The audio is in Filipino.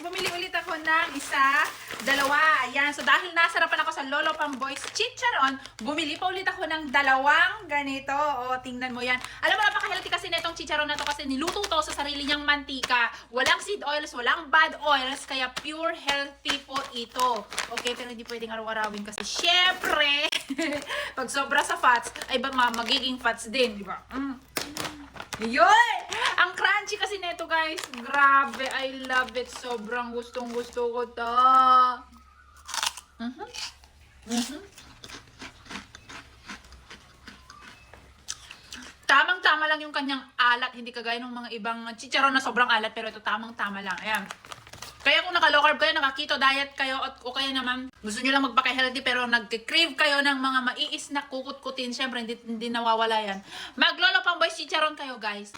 bumili ulit ako ng isa, dalawa. Ayan. So, dahil nasarapan ako sa Lolo Pamboy's Chicharon, bumili pa ulit ako ng dalawang ganito. O, tingnan mo yan. Alam mo, napaka-healthy kasi netong chicharon na to kasi niluto to sa sarili niyang mantika. Walang seed oils, walang bad oils, kaya pure healthy po ito. Okay, pero hindi pwedeng araw-arawin kasi syempre, pag sobra sa fats, ay ba magiging fats din, di ba? Yun! Ang crunchy kasi neto, guys. Grabe, I love it. Sobrang gustong-gusto ko to. Tamang-tama lang yung kanyang alat. Hindi kagaya ng mga ibang chicharon na sobrang alat, pero ito tamang-tama lang. Ayan. Kaya kung naka-low carb kayo, naka-keto diet kayo, o kaya naman gusto nyo lang magpaka-healthy pero nag-crave kayo ng mga maiis na kukut-kutin, syempre hindi nawawala yan. Mag-Lolo Pamboy's Chicharon kayo, guys.